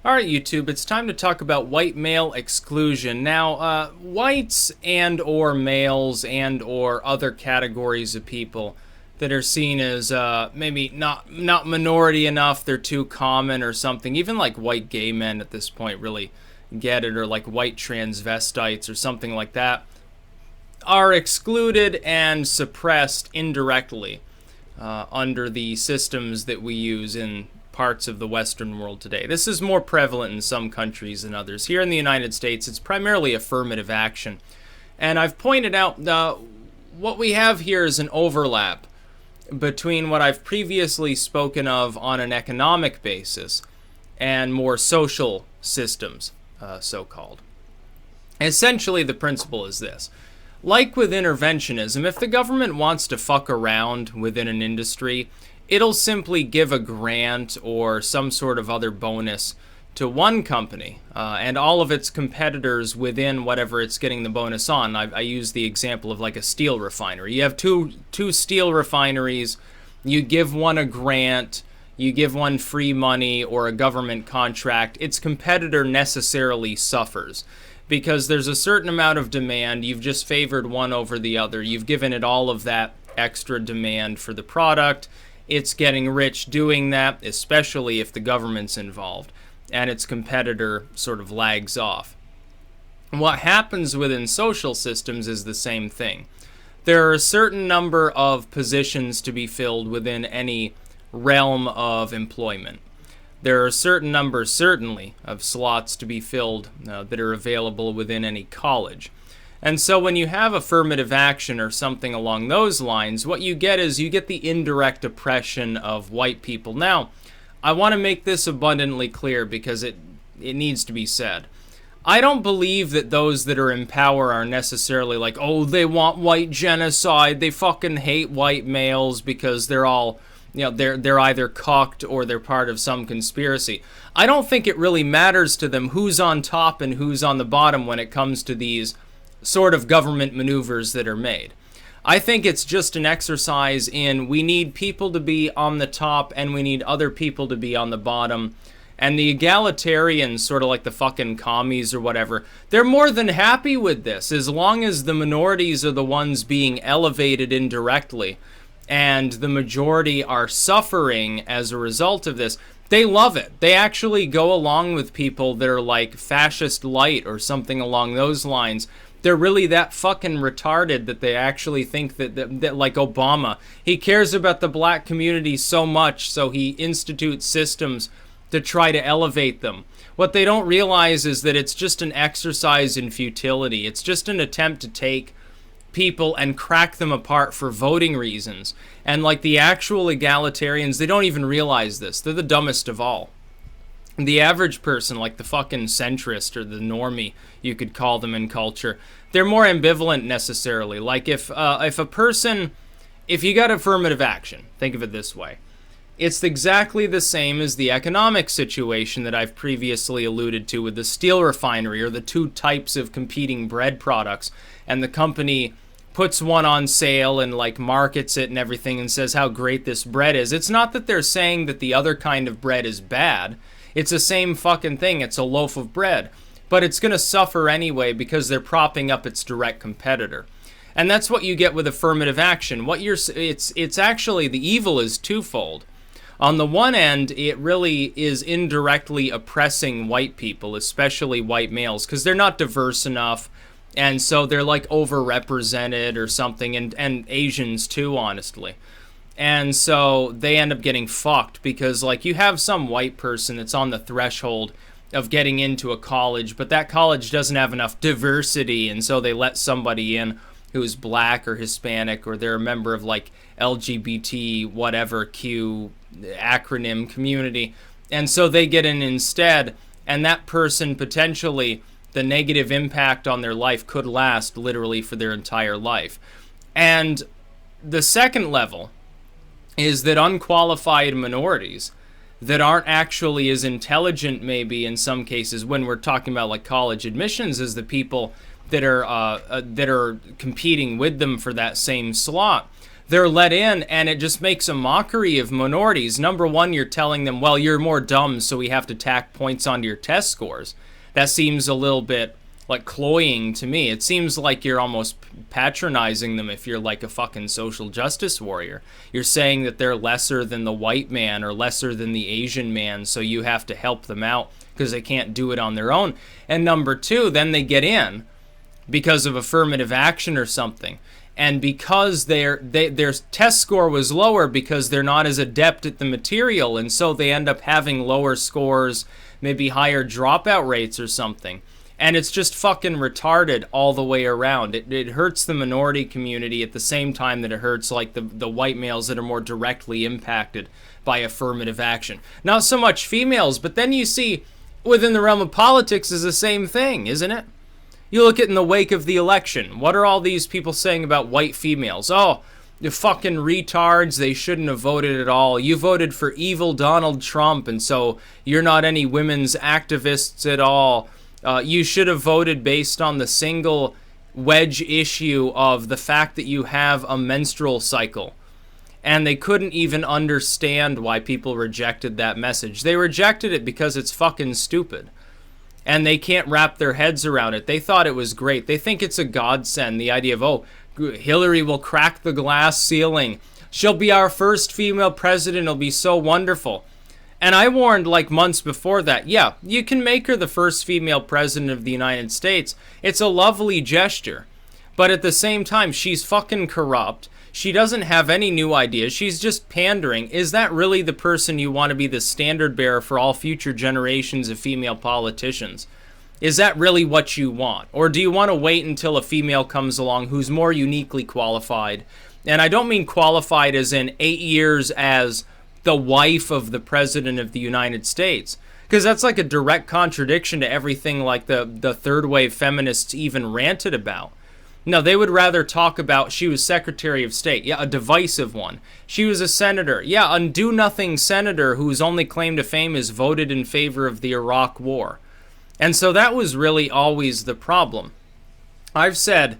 Alright YouTube, it's time to talk about white male exclusion. Now, whites and or males and or other categories of people that are seen as maybe not minority enough, they're too common or something, even like white gay men at this point really get it, or like white transvestites or something like that, are excluded and suppressed indirectly under the systems that we use in parts of the Western world today. This is more prevalent in some countries than others. Here in the United States, it's primarily affirmative action. And I've pointed out what we have here is an overlap between what I've previously spoken of on an economic basis and more social systems, so-called. Essentially, the principle is this. Like with interventionism, if the government wants to fuck around within an industry, it'll simply give a grant or some sort of other bonus to one company and all of its competitors within whatever it's getting the bonus on. I use the example of like a steel refinery. You have two steel refineries, you give one a grant, you give one free money or a government contract, its competitor necessarily suffers. Because there's a certain amount of demand, you've just favored one over the other, you've given it all of that extra demand for the product. It's getting rich doing that, especially if the government's involved, and its competitor sort of lags off. What happens within social systems is the same thing. There are a certain number of positions to be filled within any realm of employment. There are a certain number, certainly, of slots to be filled that are available within any college. And so when you have affirmative action or something along those lines, what you get is you get the indirect oppression of white people. Now, I want to make this abundantly clear because it needs to be said. I don't believe that those that are in power are necessarily like, oh, they want white genocide, they fucking hate white males because they're all, you know, they're either cocked or they're part of some conspiracy. I don't think it really matters to them who's on top and who's on the bottom when it comes to these sort of government maneuvers that are made. I think it's just an exercise in we need people to be on the top and we need other people to be on the bottom. And the egalitarians, sort of like the fucking commies or whatever, they're more than happy with this as long as the minorities are the ones being elevated indirectly and the majority are suffering as a result of this. They love it. They actually go along with people that are like fascist light or something along those lines. They're really that fucking retarded that they actually think that like Obama, he cares about the black community so much, so he institutes systems to try to elevate them. What they don't realize is that it's just an exercise in futility. It's just an attempt to take people and crack them apart for voting reasons. And like the actual egalitarians, they don't even realize this. They're the dumbest of all. The average person, like the fucking centrist or the normie, you could call them in culture, they're more ambivalent necessarily. Like if a person, if you got affirmative action, think of it this way. It's exactly the same as the economic situation that I've previously alluded to with the steel refinery or the two types of competing bread products, and the company puts one on sale and like markets it and everything and says how great this bread is. It's not that they're saying that the other kind of bread is bad. It's the same fucking thing. It's a loaf of bread. But it's going to suffer anyway because they're propping up its direct competitor. And that's what you get with affirmative action. It's actually, the evil is twofold. On the one end, it really is indirectly oppressing white people, especially white males, because they're not diverse enough, and so they're like overrepresented or something, and Asians too, honestly. And so they end up getting fucked because like you have some white person that's on the threshold of getting into a college, but that college doesn't have enough diversity, and so they let somebody in who's black or Hispanic or they're a member of like LGBT whatever Q acronym community, and so they get in instead, and that person potentially, the negative impact on their life could last literally for their entire life. And the second level is that unqualified minorities that aren't actually as intelligent maybe in some cases when we're talking about like college admissions as the people that are competing with them for that same slot, they're let in, and it just makes a mockery of minorities. Number one, you're telling them, well, you're more dumb, so we have to tack points onto your test scores. That seems a little bit like cloying to me. It seems like you're almost patronizing them if you're like a fucking social justice warrior. You're saying that they're lesser than the white man or lesser than the Asian man, so you have to help them out because they can't do it on their own. And number two, then they get in because of affirmative action or something. And because their test score was lower because they're not as adept at the material, and so they end up having lower scores, maybe higher dropout rates or something. And it's just fucking retarded all the way around. It hurts the minority community at the same time that it hurts like the white males that are more directly impacted by affirmative action. Not so much females, but then you see within the realm of politics is the same thing, isn't it? You look at in the wake of the election. What are all these people saying about white females? Oh, the fucking retards, they shouldn't have voted at all. You voted for evil Donald Trump, and so you're not any women's activists at all. You should have voted based on the single wedge issue of the fact that you have a menstrual cycle. And they couldn't even understand why people rejected that message. They rejected it because it's fucking stupid. And they can't wrap their heads around it. They thought it was great. They think it's a godsend, the idea of, oh, Hillary will crack the glass ceiling. She'll be our first female president. It'll be so wonderful. And I warned like months before that, yeah, you can make her the first female president of the United States. It's a lovely gesture. But at the same time, she's fucking corrupt. She doesn't have any new ideas. She's just pandering. Is that really the person you want to be the standard bearer for all future generations of female politicians? Is that really what you want? Or do you want to wait until a female comes along who's more uniquely qualified? And I don't mean qualified as in 8 years as the wife of the president of the United States, because that's like a direct contradiction to everything like the third wave feminists even ranted about. No, they would rather talk about she was Secretary of State, yeah, a divisive one. She was a senator, yeah, a do-nothing senator whose only claim to fame is voted in favor of the Iraq War. And so that was really always the problem. I've said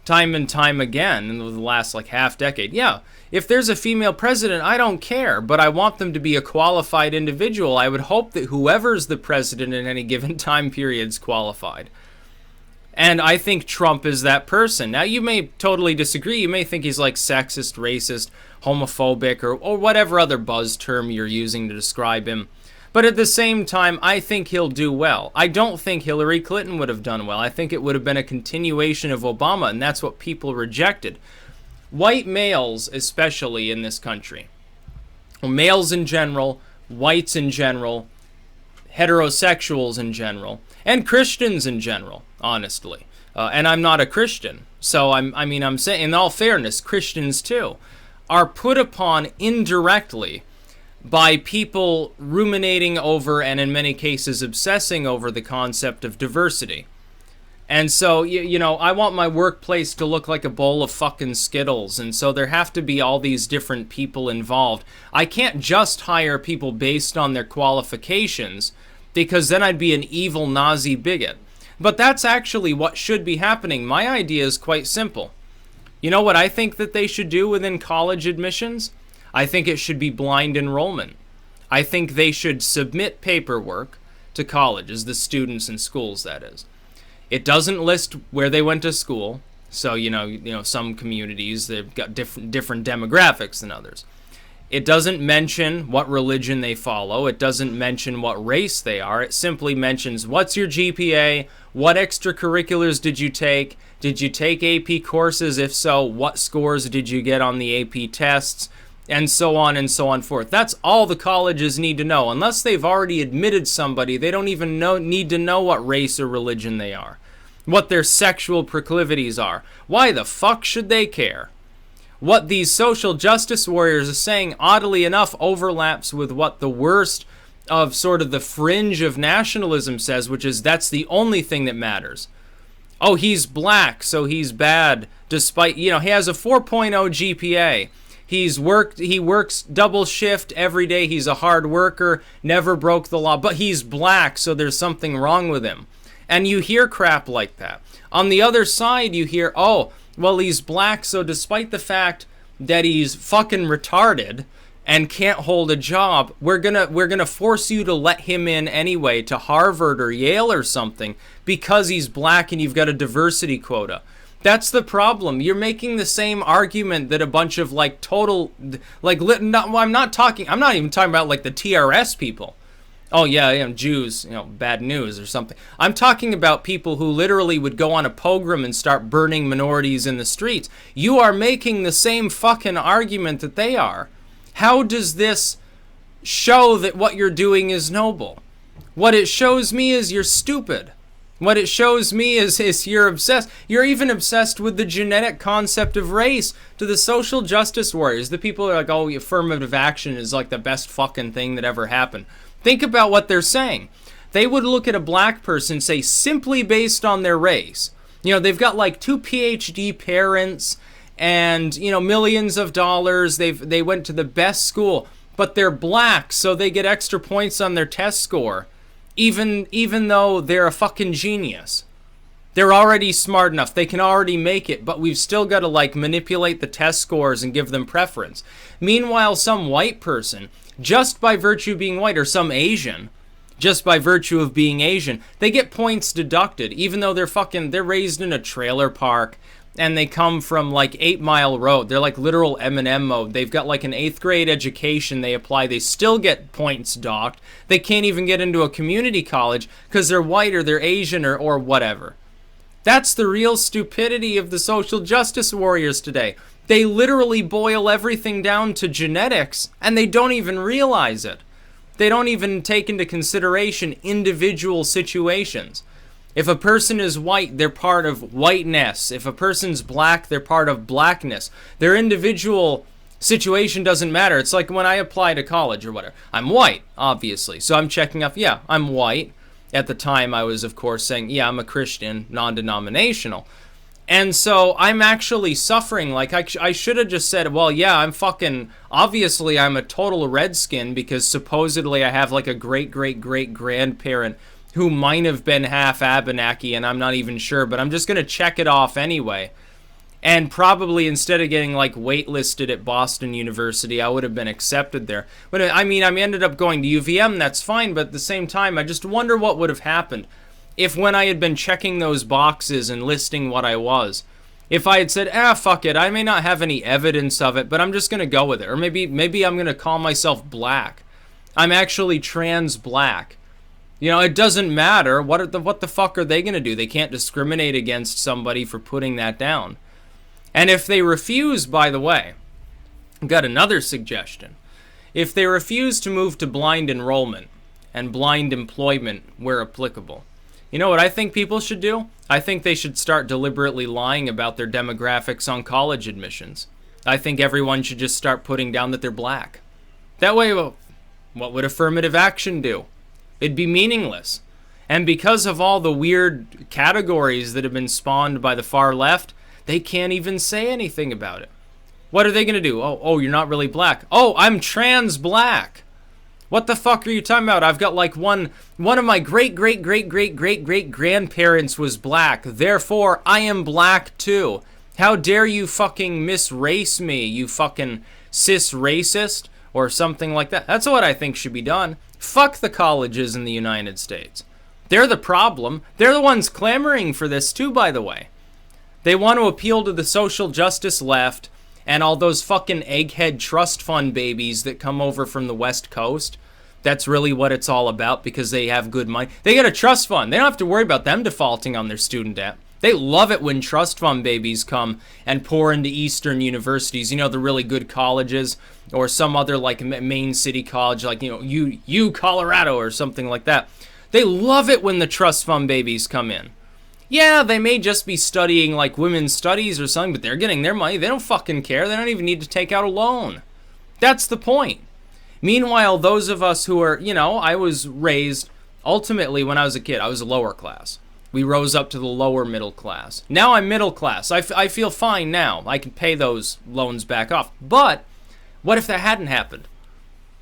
time and time again in the last like half decade, yeah, if there's a female president, I don't care, but I want them to be a qualified individual. I would hope that whoever's the president in any given time period is qualified. And I think Trump is that person. Now, you may totally disagree. You may think he's like sexist, racist, homophobic, or whatever other buzz term you're using to describe him. But at the same time, I think he'll do well. I don't think Hillary Clinton would have done well. I think it would have been a continuation of Obama, and that's what people rejected. White males, especially in this country, males in general, whites in general, heterosexuals in general, and Christians in general, honestly. And I'm not a Christian, so I'm saying, in all fairness, Christians too, are put upon indirectly by people ruminating over and in many cases obsessing over the concept of diversity. And so, you know, I want my workplace to look like a bowl of fucking Skittles, and so there have to be all these different people involved. I can't just hire people based on their qualifications, because then I'd be an evil Nazi bigot. But that's actually what should be happening. My idea is quite simple. You know what I think that they should do within college admissions? I think it should be blind enrollment. I think they should submit paperwork to colleges, the students in schools, that is. It doesn't list where they went to school, so you know some communities, they've got different demographics than others. It doesn't mention what religion they follow. It doesn't mention what race they are. It simply mentions what's your GPA, what extracurriculars did you take AP courses? If so, what scores did you get on the AP tests? And so on forth. That's all the colleges need to know. Unless they've already admitted somebody, they don't even need to know what race or religion they are, what their sexual proclivities are. Why the fuck should they care? What these social justice warriors are saying, oddly enough, overlaps with what the worst of sort of the fringe of nationalism says, which is that's the only thing that matters. Oh, he's black, so he's bad, despite, he has a 4.0 GPA. He works double shift every day. He's a hard worker, never broke the law, but he's black, so there's something wrong with him. And you hear crap like that. On the other side, you hear, oh, well, he's black, so despite the fact that he's fucking retarded and can't hold a job, we're gonna force you to let him in anyway to Harvard or Yale or something because he's black and you've got a diversity quota. That's the problem. You're making the same argument that a bunch of like total like I'm not even talking about like the TRS people. Oh yeah, Jews, bad news or something. I'm talking about people who literally would go on a pogrom and start burning minorities in the streets. You are making the same fucking argument that they are. How does this show that what you're doing is noble? What it shows me is you're stupid. What it shows me is you're obsessed. You're even obsessed with the genetic concept of race. To the social justice warriors, the people are like, oh, affirmative action is like the best fucking thing that ever happened. Think about what they're saying. They would look at a black person, say, simply based on their race. They've got like 2 PhD parents and, millions of dollars. They went to the best school, but they're black, so they get extra points on their test score, even though they're a fucking genius. They're already smart enough. They can already make it, but we've still got to like manipulate the test scores and give them preference. Meanwhile, some white person, just by virtue of being white, or some Asian, just by virtue of being Asian, they get points deducted, even though they're raised in a trailer park and they come from like 8 Mile Road. They're like literal Eminem mode. They've got like an 8th grade education. They apply. They still get points docked. They can't even get into a community college because they're white or they're Asian or whatever. That's the real stupidity of the social justice warriors today. They literally boil everything down to genetics and they don't even realize it. They don't even take into consideration individual situations. If a person is white, they're part of whiteness. If a person's black, they're part of blackness. Their individual situation doesn't matter. It's like when I apply to college or whatever. I'm white, obviously. So I'm checking off, yeah, I'm white. At the time, I was, of course, saying, yeah, I'm a Christian, non-denominational. And so I'm actually suffering. Like, I should have just said, well, yeah, obviously I'm a total redskin because supposedly I have like a great-great-great-grandparent who might have been half Abenaki, and I'm not even sure, but I'm just going to check it off anyway. And probably instead of getting like waitlisted at Boston University, I would have been accepted there. But I ended up going to UVM, that's fine, but at the same time, I just wonder what would have happened if when I had been checking those boxes and listing what I was, if I had said, fuck it, I may not have any evidence of it, but I'm just going to go with it. Or maybe I'm going to call myself black. I'm actually trans black. It doesn't matter. What the fuck are they going to do? They can't discriminate against somebody for putting that down. And if they refuse, by the way, I've got another suggestion. If they refuse to move to blind enrollment and blind employment where applicable, you know what I think people should do? I think they should start deliberately lying about their demographics on college admissions. I think everyone should just start putting down that they're black. That way, well, what would affirmative action do? It'd be meaningless. And because of all the weird categories that have been spawned by the far left, they can't even say anything about it. What are they going to do? Oh, you're not really black. Oh, I'm trans black. What the fuck are you talking about? I've got like one of my great-great-great-great-great-great-grandparents was black. Therefore, I am black too. How dare you fucking misrace me, you fucking cis racist or something like that. That's what I think should be done. Fuck the colleges in the United States. They're the problem. They're the ones clamoring for this too, by the way. They want to appeal to the social justice left and all those fucking egghead trust fund babies that come over from the West Coast. That's really what it's all about because they have good money. They get a trust fund. They don't have to worry about them defaulting on their student debt. They love it when trust fund babies come and pour into Eastern universities, the really good colleges or some other like main city college like, U Colorado or something like that. They love it when the trust fund babies come in. Yeah, they may just be studying like women's studies or something, but they're getting their money. They don't fucking care. They don't even need to take out a loan. That's the point. Meanwhile, those of us who are, I was raised, ultimately when I was a kid, I was lower class. We rose up to the lower middle class. Now I'm middle class. I feel fine now. I can pay those loans back off. But what if that hadn't happened?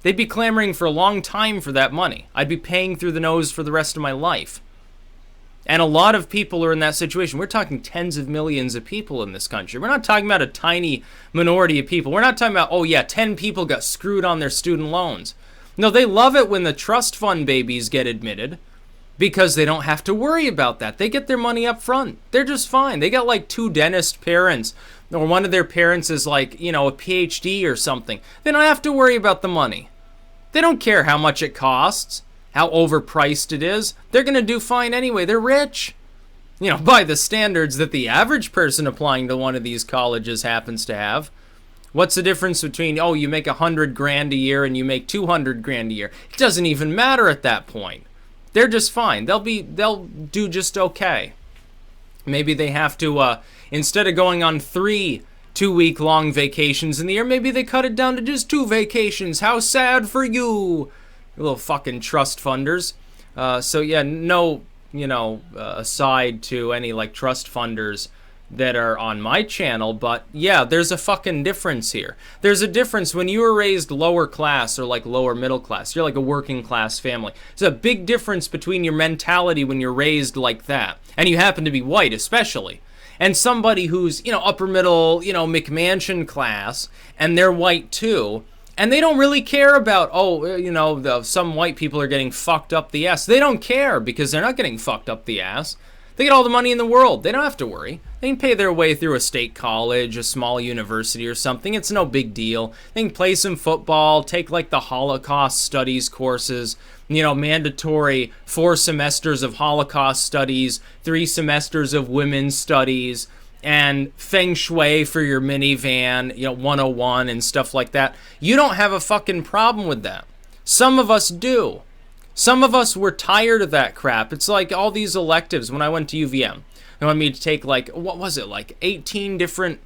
They'd be clamoring for a long time for that money. I'd be paying through the nose for the rest of my life. And a lot of people are in that situation. We're talking tens of millions of people in this country. We're not talking about a tiny minority of people. We're not talking about, oh yeah, 10 people got screwed on their student loans. No, they love it when the trust fund babies get admitted because they don't have to worry about that. They get their money up front. They're just fine. They got like 2 dentist parents, or one of their parents is like, you know, a PhD or something. They don't have to worry about the money. They don't care how much it costs, how overpriced it is. They're going to do fine anyway. They're rich. You know, by the standards that the average person applying to one of these colleges happens to have. What's the difference between, oh, you make $100,000 a year and you make $200,000 a year? It doesn't even matter at that point. They're just fine. They'll do just okay. Maybe they have to, instead of going on 3 2-week-long vacations in the year, maybe they cut it down to just 2 vacations. How sad for you, little fucking trust funders. So yeah, no, you know, aside to any like trust funders that are on my channel, but yeah, there's a fucking difference here. There's a difference when you were raised lower class or like lower middle class. You're like a working class family. There's a big difference between your mentality when you're raised like that, and you happen to be white especially, and somebody who's, you know, upper middle, you know, McMansion class, and they're white too, and they don't really care about, oh, you know, some white people are getting fucked up the ass. They don't care because they're not getting fucked up the ass. They get all the money in the world. They don't have to worry. They can pay their way through a state college, a small university or something. It's no big deal. They can play some football, take like the Holocaust studies courses, you know, mandatory 4 semesters of Holocaust studies, 3 semesters of women's studies, and feng shui for your minivan, you know, 101 and stuff like that. You don't have a fucking problem with that. Some of us do. Some of us were tired of that crap. It's like all these electives. When I went to UVM, they wanted me to take like, what was it, like 18 different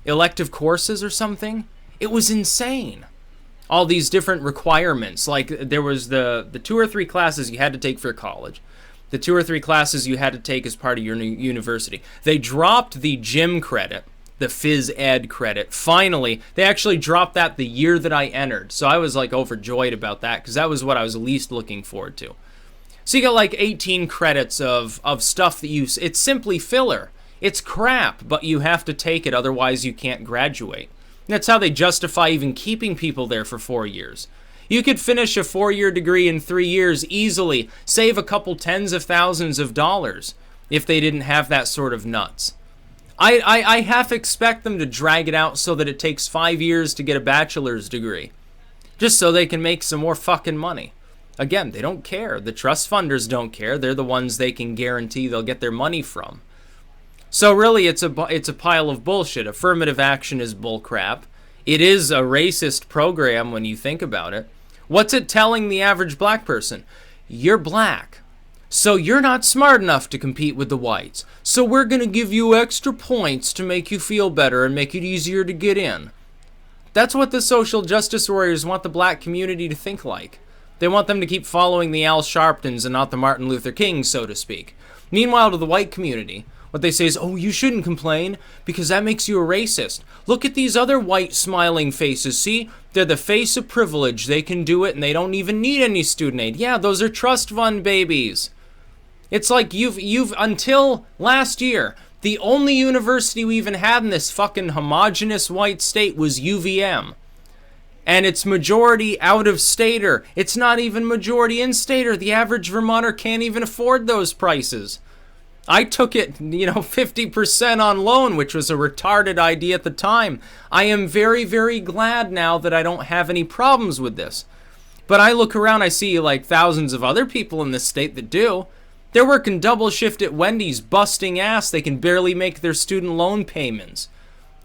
elective courses or something? It was insane. All these different requirements. Like there was the 2 or 3 classes you had to take for college. The 2 or 3 classes you had to take as part of your university. They dropped the gym credit, the phys ed credit. Finally, they actually dropped that the year that I entered. So I was like overjoyed about that because that was what I was least looking forward to. So you got like 18 credits of stuff that it's simply filler. It's crap, but you have to take it, otherwise you can't graduate. And that's how they justify even keeping people there for 4 years. You could finish a 4-year degree in 3 years easily, save a couple tens of thousands of dollars if they didn't have that sort of nuts. I half expect them to drag it out so that it takes 5 years to get a bachelor's degree, just so they can make some more fucking money. Again, they don't care. The trust funders don't care. They're the ones they can guarantee they'll get their money from. So really, it's a pile of bullshit. Affirmative action is bullcrap. It is a racist program when you think about it. What's it telling the average black person? You're black, so you're not smart enough to compete with the whites. So we're going to give you extra points to make you feel better and make it easier to get in. That's what the social justice warriors want the black community to think like. They want them to keep following the Al Sharptons and not the Martin Luther Kings, so to speak. Meanwhile, to the white community, what they say is, oh, you shouldn't complain because that makes you a racist. Look at these other white smiling faces. See, they're the face of privilege. They can do it and they don't even need any student aid. Yeah, those are trust fund babies. It's like you've until last year, the only university we even had in this fucking homogenous white state was UVM. And it's majority out-of-stater. It's not even majority in-stater. The average Vermonter can't even afford those prices. I took it, 50% on loan, which was a retarded idea at the time. I am very, very glad now that I don't have any problems with this. But I look around, I see like thousands of other people in this state that do. They're working double shift at Wendy's, busting ass. They can barely make their student loan payments.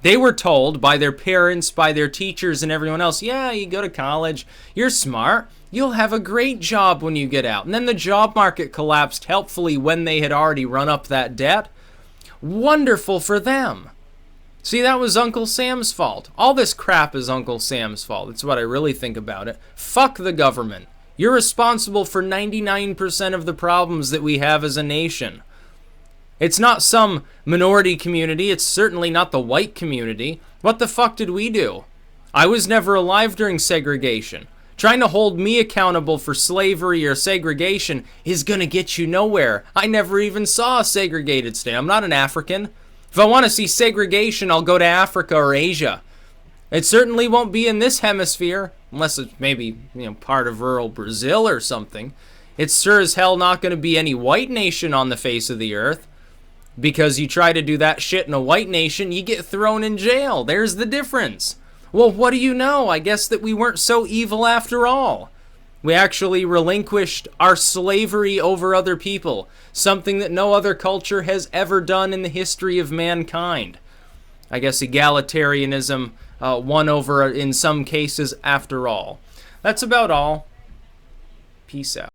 They were told by their parents, by their teachers, and everyone else, yeah, you go to college, you're smart, you'll have a great job when you get out. And then the job market collapsed helpfully when they had already run up that debt. Wonderful for them. See, that was Uncle Sam's fault. All this crap is Uncle Sam's fault. That's what I really think about it. Fuck the government. You're responsible for 99% of the problems that we have as a nation. It's not some minority community. It's certainly not the white community. What the fuck did we do? I was never alive during segregation. Trying to hold me accountable for slavery or segregation is going to get you nowhere. I never even saw a segregated state. I'm not an African. If I want to see segregation, I'll go to Africa or Asia. It certainly won't be in this hemisphere, unless it's maybe, part of rural Brazil or something. It's sure as hell not going to be any white nation on the face of the earth. Because you try to do that shit in a white nation, you get thrown in jail. There's the difference. Well, what do you know? I guess that we weren't so evil after all. We actually relinquished our slavery over other people, something that no other culture has ever done in the history of mankind. I guess egalitarianism won over in some cases after all. That's about all. Peace out.